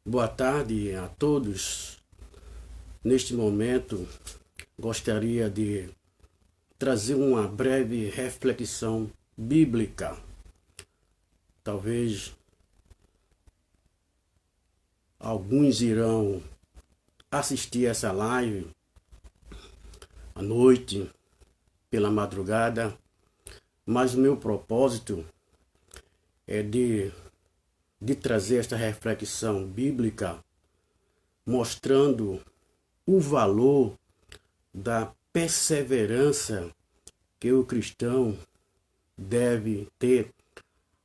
Boa tarde a todos. Neste momento, gostaria de trazer uma breve reflexão bíblica. Talvez alguns irão assistir essa live à noite, pela madrugada, mas o meu propósito é de trazer esta reflexão bíblica, mostrando o valor da perseverança que o cristão deve ter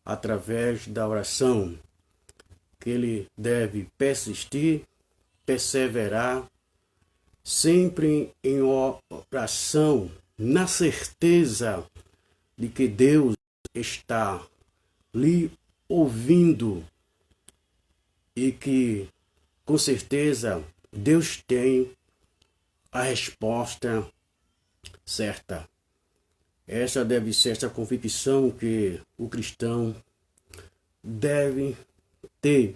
através da oração, que ele deve persistir, perseverar, sempre em oração, na certeza de que Deus está lhe ouvindo e que, com certeza, Deus tem a resposta certa. Essa deve ser essa convicção que o cristão deve ter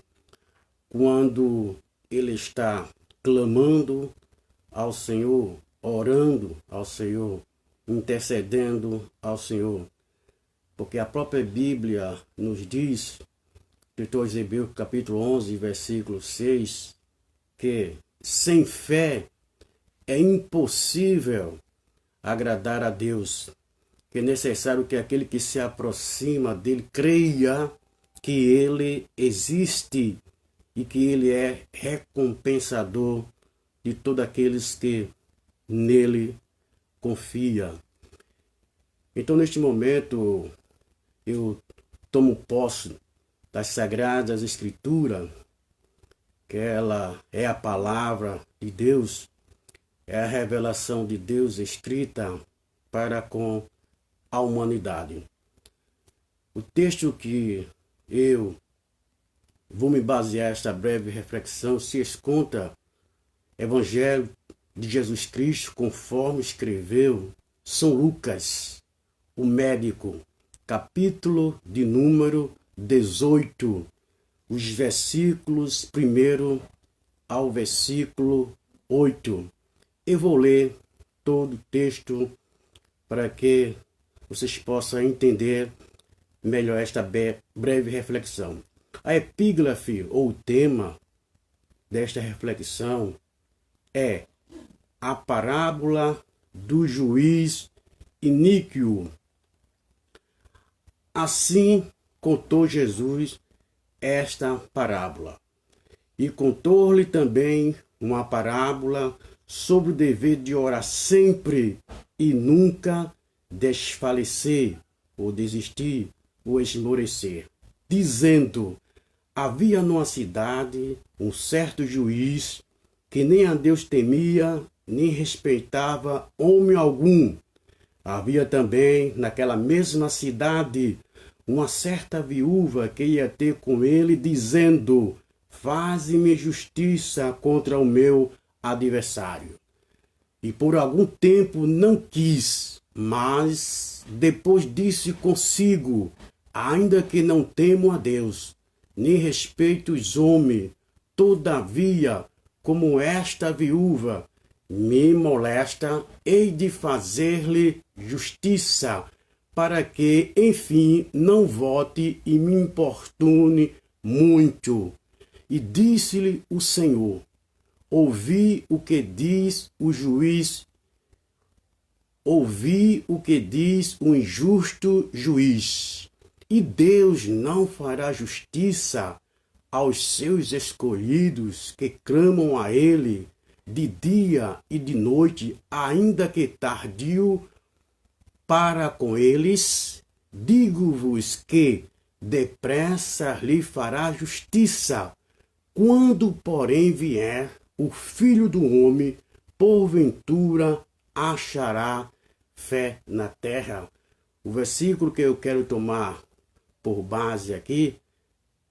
quando ele está clamando ao Senhor, orando ao Senhor, intercedendo ao Senhor. Porque a própria Bíblia nos diz, escritor de Hebreus capítulo 11, versículo 6, que sem fé é impossível agradar a Deus, que é necessário que aquele que se aproxima dele creia que ele existe e que ele é recompensador de todos aqueles que nele confiam. Então, neste momento, eu tomo posse das Sagradas Escrituras, que ela é a palavra de Deus, é a revelação de Deus escrita para com a humanidade. O texto que eu vou me basear esta breve reflexão se encontra Evangelho de Jesus Cristo, conforme escreveu São Lucas, o médico, capítulo de número 18, os versículos 1 ao versículo 8. Eu vou ler todo o texto para que vocês possam entender melhor esta breve reflexão. A epígrafe ou tema desta reflexão é a parábola do juiz iníquo. Assim contou Jesus esta parábola. E contou-lhe também uma parábola sobre o dever de orar sempre e nunca desfalecer, ou desistir, ou esmorecer. Dizendo, havia numa cidade um certo juiz que nem a Deus temia, nem respeitava homem algum. Havia também naquela mesma cidade uma certa viúva que ia ter com ele, dizendo, faze-me justiça contra o meu adversário. E por algum tempo não quis, mas depois disse consigo, ainda que não temo a Deus, nem respeito os homens, todavia, como esta viúva me molesta, hei de fazer-lhe justiça, para que, enfim, não volte e me importune muito. E disse-lhe o Senhor, ouvi o que diz o juiz, ouvi o que diz o injusto juiz. E Deus não fará justiça aos seus escolhidos que clamam a ele de dia e de noite, ainda que tardio para com eles? Digo-vos que depressa lhe fará justiça. Quando, porém, vier o Filho do Homem, porventura achará fé na terra. O versículo que eu quero tomar por base aqui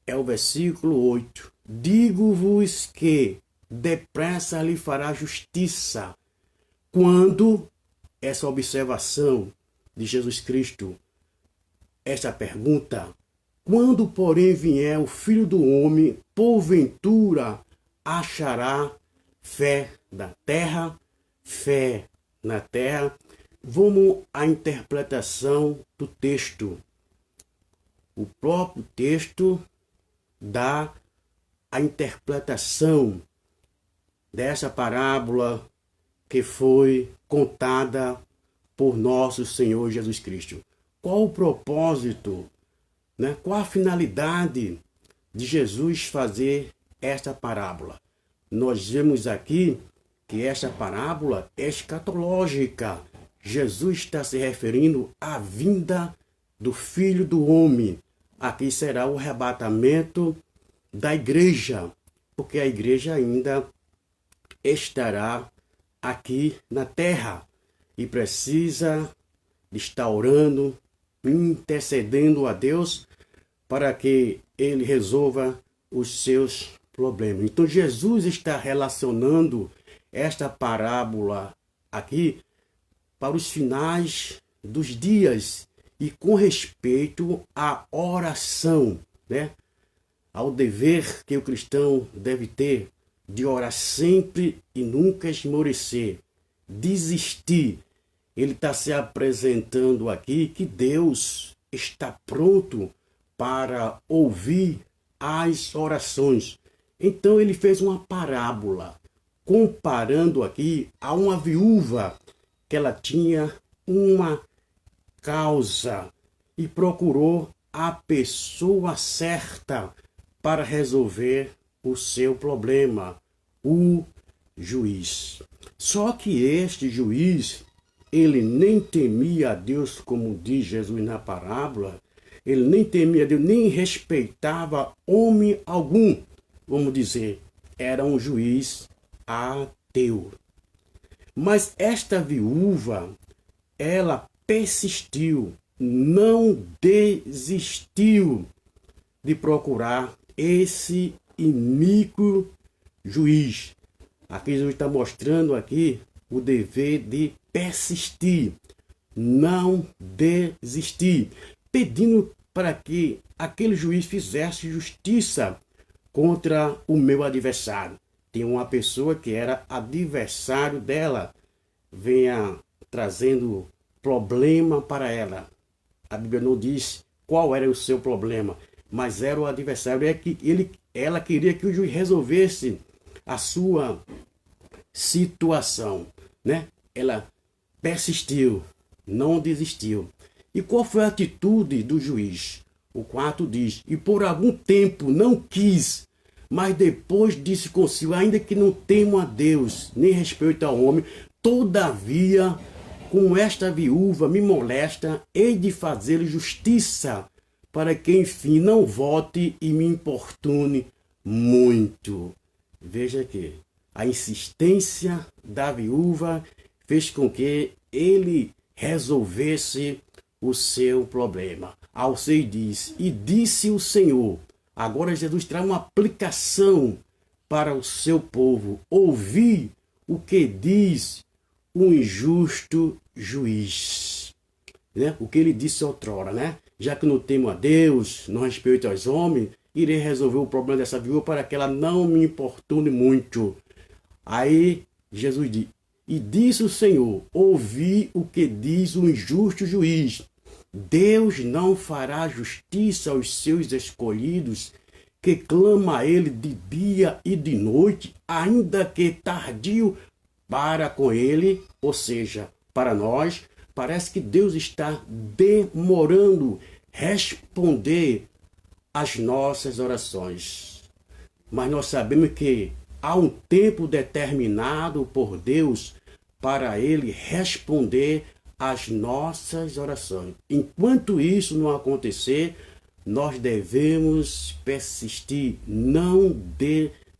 é o versículo 8. Digo-vos que depressa lhe fará justiça. Quando essa observação de Jesus Cristo, essa pergunta Quando, porém, vier o Filho do Homem, porventura achará fé na terra? Fé na terra. Vamos à interpretação do texto. O próprio texto dá a interpretação dessa parábola que foi contada por nosso Senhor Jesus Cristo. Qual o propósito, né? Qual a finalidade de Jesus fazer esta parábola? Nós vemos aqui que esta parábola é escatológica. Jesus está se referindo à vinda do Filho do Homem. Aqui será o arrebatamento da igreja, porque a igreja ainda estará aqui na terra e precisa estar orando, intercedendo a Deus para que ele resolva os seus problemas. Então Jesus está relacionando esta parábola aqui para os finais dos dias e com respeito à oração, né? Ao dever que o cristão deve ter de orar sempre e nunca esmorecer, desistir. Ele está se apresentando aqui que Deus está pronto para ouvir as orações. Então ele fez uma parábola, comparando aqui a uma viúva que ela tinha uma causa e procurou a pessoa certa para resolver o seu problema, o juiz. Só que este juiz, ele nem temia a Deus, como diz Jesus na parábola, ele nem temia a Deus, nem respeitava homem algum. Vamos dizer, era um juiz ateu. Mas esta viúva, ela persistiu, não desistiu de procurar esse iníquo juiz. Aqui Jesus está mostrando aqui o dever de persistir, não desistir, pedindo para que aquele juiz fizesse justiça contra o meu adversário. Tem uma pessoa que era adversário dela, venha trazendo problema para ela. A Bíblia não diz qual era o seu problema, mas era o adversário. Ela queria que o juiz resolvesse a sua situação, né? Ela persistiu, não desistiu. E qual foi a atitude do juiz? O 4 diz, e por algum tempo não quis, mas depois disse consigo, ainda que não temo a Deus, nem respeito ao homem, todavia, com esta viúva me molesta, hei de fazer justiça, para que enfim não volte e me importune muito. Veja aqui, a insistência da viúva fez com que ele resolvesse o seu problema. Ao 6 diz, e disse o Senhor. Agora Jesus traz uma aplicação para o seu povo. Ouvi o que diz o injusto juiz. Né? O que ele disse outrora, né? Já que não temo a Deus, não respeito aos homens, irei resolver o problema dessa viúva para que ela não me importune muito. Aí Jesus diz, e disse o Senhor, ouvi o que diz o injusto juiz. Deus não fará justiça aos seus escolhidos, que clama a ele de dia e de noite, ainda que tardio para com ele, ou seja, para nós, parece que Deus está demorando responder às nossas orações. Mas nós sabemos que há um tempo determinado por Deus para ele responder às nossas orações. Enquanto isso não acontecer, nós devemos persistir, não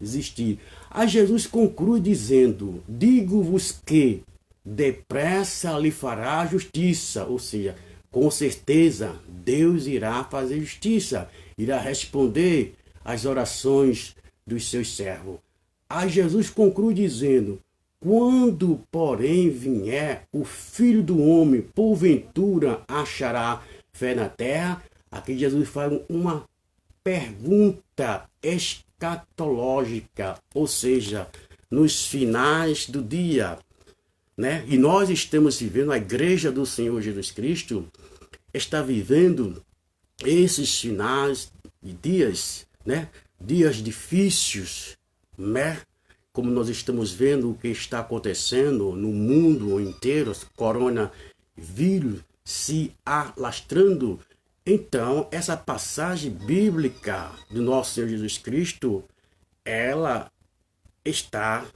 desistir. Aí Jesus conclui dizendo, digo-vos que depressa lhe fará justiça, ou seja, com certeza Deus irá fazer justiça, irá responder às orações dos seus servos. Aí Jesus conclui dizendo, quando, porém, vier o Filho do Homem, porventura achará fé na terra? Aqui Jesus faz uma pergunta escatológica, ou seja, nos finais do dia, né? E nós estamos vivendo, a igreja do Senhor Jesus Cristo está vivendo esses finais de dias, né? Dias difíceis, né? Como nós estamos vendo o que está acontecendo no mundo inteiro, coronavírus se alastrando. Então, essa passagem bíblica do nosso Senhor Jesus Cristo, ela está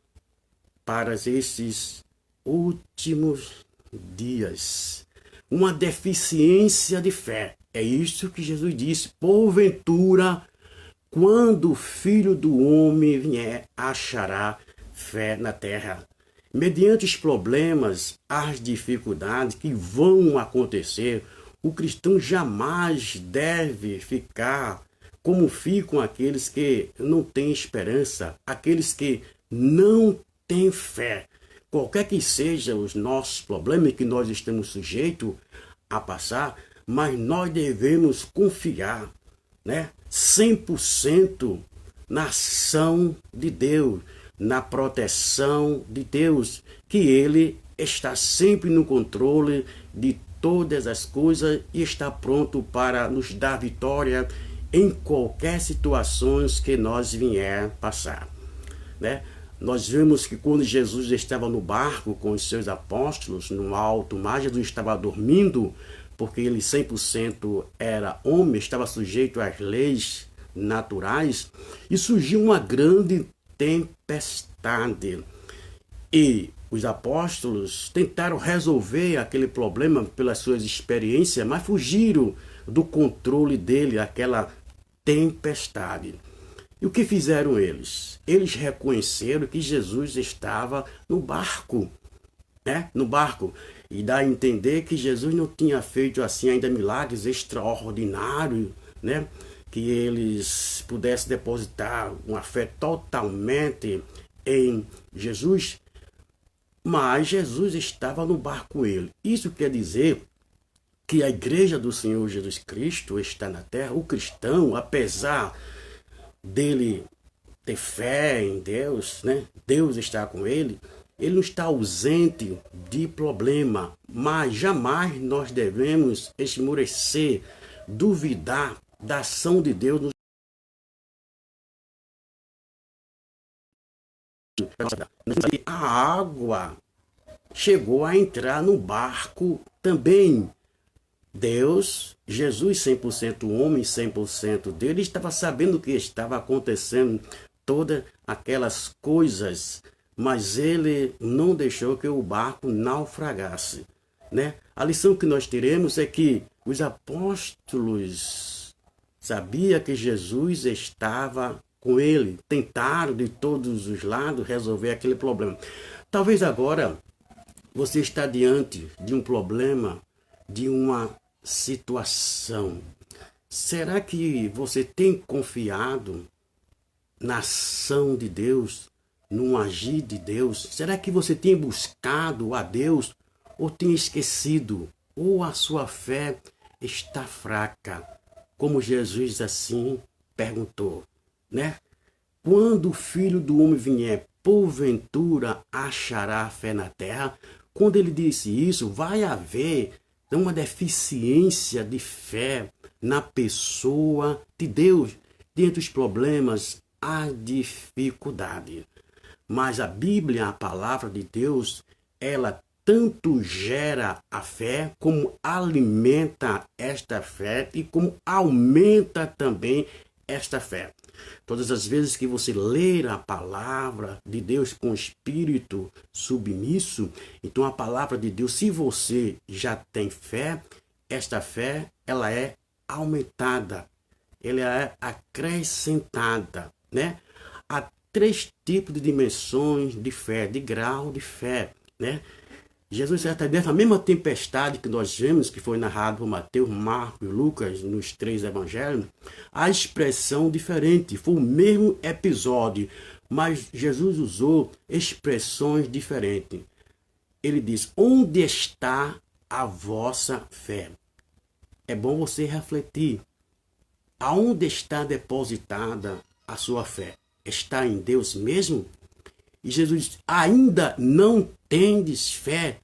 para esses últimos dias. Uma deficiência de fé. É isso que Jesus disse. Porventura, quando o Filho do Homem vier, achará fé na terra. Mediante os problemas, as dificuldades que vão acontecer, o cristão jamais deve ficar como ficam aqueles que não têm esperança, aqueles que não têm fé. Qualquer que sejam os nossos problemas que nós estamos sujeitos a passar, mas nós devemos confiar, né, 100% na ação de Deus, na proteção de Deus, que Ele está sempre no controle de todas as coisas e está pronto para nos dar vitória em qualquer situação que nós vier passar, né? Nós vemos que quando Jesus estava no barco com os seus apóstolos, no alto mar, Jesus estava dormindo, porque ele 100% era homem, estava sujeito às leis naturais, e surgiu uma grande tempestade. E os apóstolos tentaram resolver aquele problema pelas suas experiências, mas fugiram do controle dele, aquela tempestade. E o que fizeram eles? Eles reconheceram que Jesus estava no barco, né? No barco. E dá a entender que Jesus não tinha feito assim ainda milagres extraordinários, né? Que eles pudessem depositar uma fé totalmente em Jesus. Mas Jesus estava no barco com ele. Isso quer dizer que a igreja do Senhor Jesus Cristo está na terra. O cristão, apesar dele ter fé em Deus, né? Deus está com ele. Ele não está ausente de problema, mas jamais nós devemos esmorecer, duvidar da ação de Deus. A água chegou a entrar no barco também. Deus, Jesus 100% homem, 100% dele, estava sabendo o que estava acontecendo, todas aquelas coisas, mas ele não deixou que o barco naufragasse, né? A lição que nós teremos é que os apóstolos sabiam que Jesus estava com ele, tentaram de todos os lados resolver aquele problema. Talvez agora você está diante de um problema, de uma situação. Será que você tem confiado na ação de Deus, no agir de Deus? Será que você tem buscado a Deus ou tem esquecido? Ou a sua fé está fraca? Como Jesus assim perguntou, né? Quando o Filho do Homem vier, porventura achará fé na terra? Quando ele disse isso, vai haver uma deficiência de fé na pessoa de Deus, diante dos problemas, a dificuldade. Mas a Bíblia, a palavra de Deus, ela tanto gera a fé, como alimenta esta fé e como aumenta também esta fé. Todas as vezes que você ler a palavra de Deus com espírito submisso, então a palavra de Deus, se você já tem fé, esta fé, ela é aumentada, ela é acrescentada, né? Há 3 tipos de dimensões de fé, de grau de fé, né? Jesus, dessa mesma tempestade que nós vemos, que foi narrado por Mateus, Marcos e Lucas, nos 3 evangelhos, a expressão diferente, foi o mesmo episódio, mas Jesus usou expressões diferentes. Ele diz, onde está a vossa fé? é bom você refletir. Aonde está depositada a sua fé? Está em Deus mesmo? E Jesus diz, ainda não tendes fé?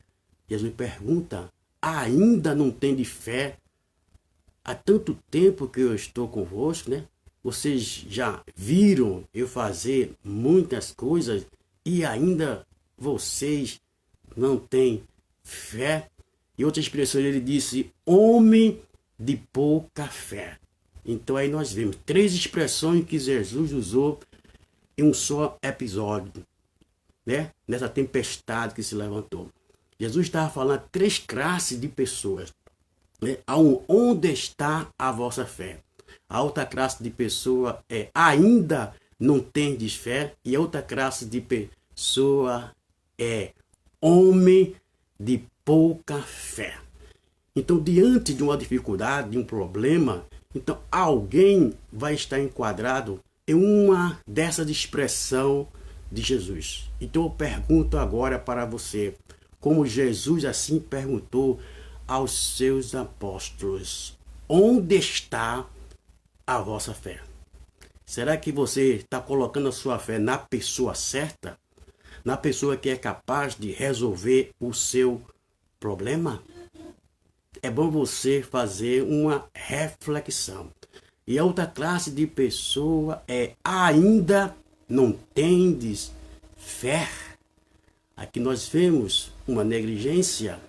Jesus pergunta, ainda não tendes fé? Há tanto tempo que eu estou convosco, né? Vocês já viram eu fazer muitas coisas e ainda vocês não têm fé? Em outras expressões, ele disse, homem de pouca fé. Então aí nós vemos 3 expressões que Jesus usou em um só episódio, né? Nessa tempestade que se levantou. Jesus estava falando 3 classes de pessoas, né? Onde está a vossa fé? A outra classe de pessoa é ainda não tendes fé, e a outra classe de pessoa é homem de pouca fé. Então, diante de uma dificuldade, de um problema, então alguém vai estar enquadrado em uma dessas expressões de Jesus. Então eu pergunto agora para você, como Jesus assim perguntou aos seus apóstolos, onde está a vossa fé? Será que você está colocando a sua fé na pessoa certa? Na pessoa que é capaz de resolver o seu problema? É bom você fazer uma reflexão. E a outra classe de pessoa é ainda não tendes fé. Aqui nós vemos uma negligência,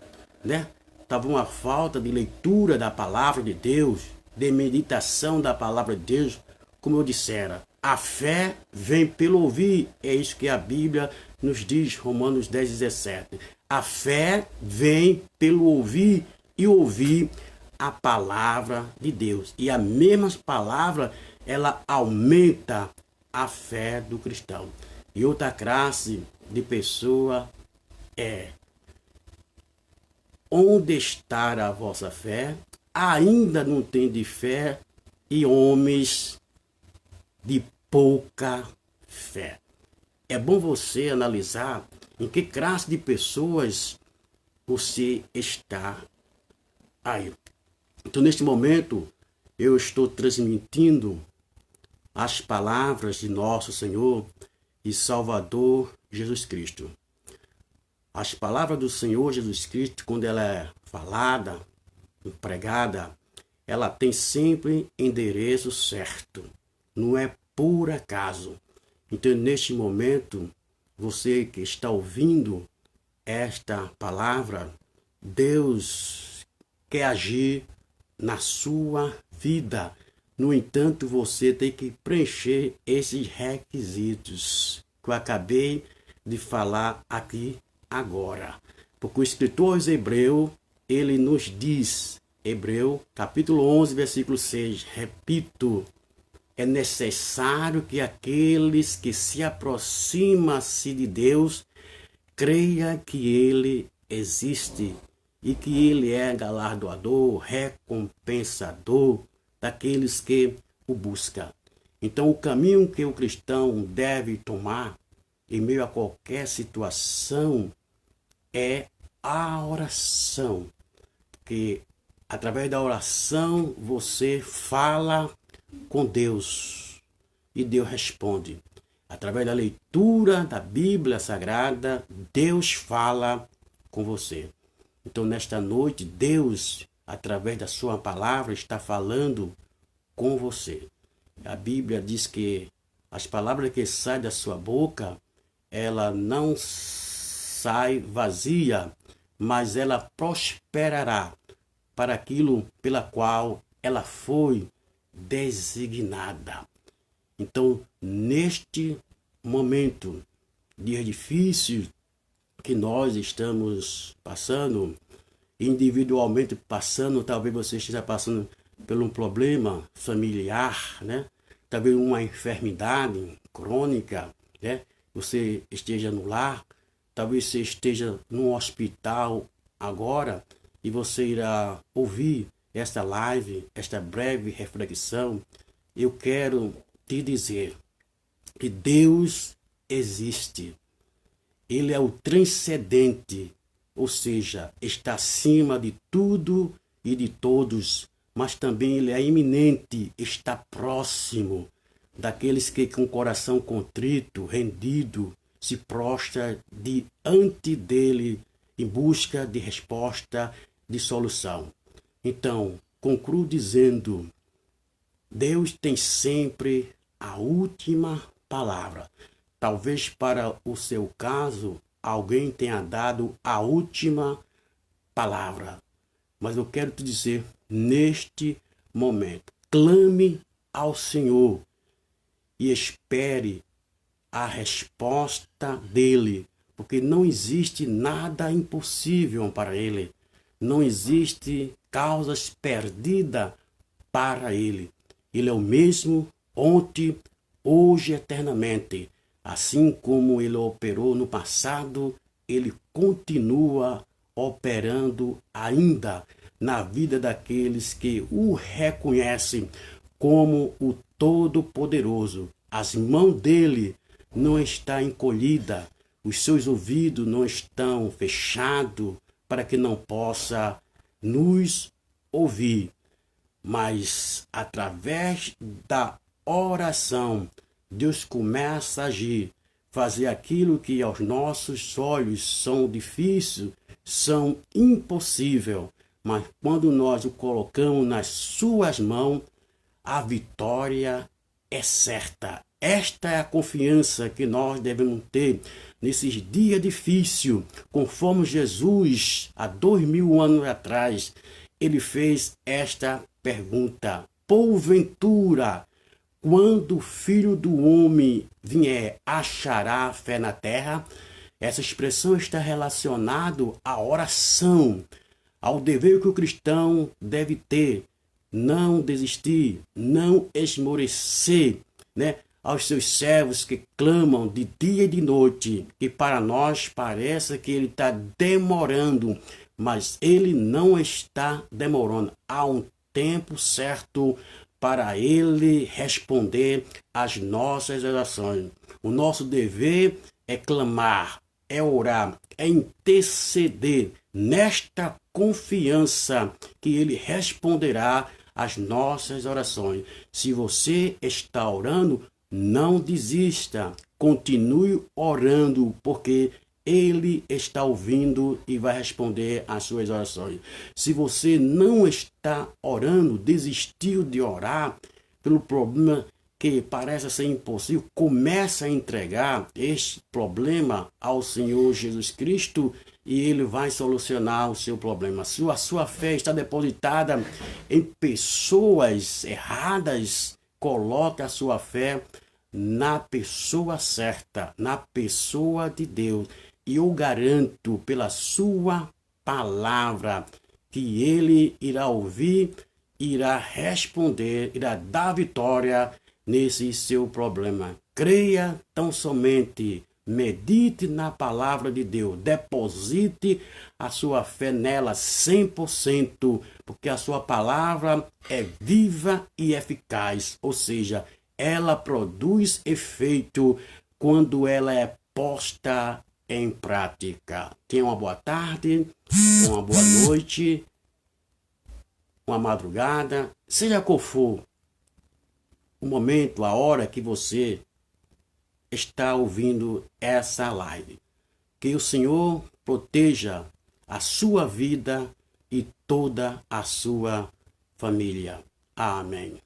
né? Estava uma falta de leitura da palavra de Deus, de meditação da palavra de Deus, como eu dissera. A fé vem pelo ouvir, é isso que a Bíblia nos diz, Romanos 10:17. A fé vem pelo ouvir e ouvir a palavra de Deus. E a mesma palavra, ela aumenta a fé do cristão. E outra classe de pessoa é: onde está a vossa fé? Ainda não tende fé, e homens de pouca fé. É bom você analisar em que classe de pessoas você está aí. Então, neste momento, eu estou transmitindo as palavras de nosso Senhor e Salvador Jesus Cristo. As palavras do Senhor Jesus Cristo, quando ela é falada, pregada, ela tem sempre endereço certo. Não é por acaso. Então, neste momento, você que está ouvindo esta palavra, Deus quer agir na sua vida. No entanto, você tem que preencher esses requisitos que eu acabei de falar aqui agora. Porque o escritor aos Hebreus, ele nos diz, Hebreu, capítulo 11, versículo 6, repito, é necessário que aqueles que se aproximam-se de Deus creia que ele existe e que ele é galardoador, recompensador daqueles que o buscam. Então, o caminho que o cristão deve tomar em meio a qualquer situação é a oração. Porque através da oração você fala com Deus e Deus responde. Através da leitura da Bíblia Sagrada, Deus fala com você. Então, nesta noite, Deus, através da sua palavra, está falando com você. A Bíblia diz que as palavras que saem da sua boca, ela não sai vazia, mas ela prosperará para aquilo pela qual ela foi designada. Então, neste momento, dias difíceis que nós estamos passando, individualmente passando, talvez você esteja passando por um problema familiar, né? Talvez uma enfermidade crônica, né? Você esteja no lar, talvez você esteja num hospital agora e você irá ouvir esta live, esta breve reflexão. Eu quero te dizer que Deus existe. Ele é o transcendente, ou seja, está acima de tudo e de todos, mas também ele é iminente, está próximo daqueles que com o coração contrito, rendido, se prostra diante dele em busca de resposta, de solução. Então, concluo dizendo, Deus tem sempre a última palavra. Talvez para o seu caso, alguém tenha dado a última palavra. Mas eu quero te dizer, neste momento, clame ao Senhor e espere a resposta dele, porque não existe nada impossível para ele. Não existe causas perdidas para ele. Ele é o mesmo ontem, hoje, eternamente. Assim como ele operou no passado, ele continua operando ainda na vida daqueles que o reconhecem como o Todo-Poderoso. As mãos dele não estão encolhidas, os seus ouvidos não estão fechados para que não possa nos ouvir. Mas através da oração, Deus começa a agir, fazer aquilo que aos nossos olhos são difíceis, são impossível, mas quando nós o colocamos nas suas mãos, a vitória é certa. Esta é a confiança que nós devemos ter nesses dias difíceis, conforme Jesus, há 2000 anos atrás, ele fez esta pergunta: porventura, quando o Filho do Homem vier, achará fé na terra? Essa expressão está relacionada à oração, ao dever que o cristão deve ter, não desistir, não esmorecer, né? Aos seus servos que clamam de dia e de noite, que para nós parece que ele está demorando, mas ele não está demorando. Há um tempo certo para ele responder às nossas orações. O nosso dever é clamar, é orar, é interceder nesta confiança que ele responderá às nossas orações. Se você está orando, não desista, continue orando, porque ele está ouvindo e vai responder às suas orações. Se você não está orando, desistiu de orar pelo problema que parece ser impossível, comece a entregar este problema ao Senhor Jesus Cristo e ele vai solucionar o seu problema. Se a sua fé está depositada em pessoas erradas, coloque a sua fé na pessoa certa, na pessoa de Deus. E eu garanto pela sua palavra que ele irá ouvir, irá responder, irá dar vitória nesse seu problema. Creia tão somente, medite na palavra de Deus, deposite a sua fé nela 100%, porque a sua palavra é viva e eficaz, ou seja, ela produz efeito quando ela é posta em prática. Tenha uma boa tarde, uma boa noite, uma madrugada, seja qual for o momento, a hora que você está ouvindo essa live. Que o Senhor proteja a sua vida e toda a sua família. Amém.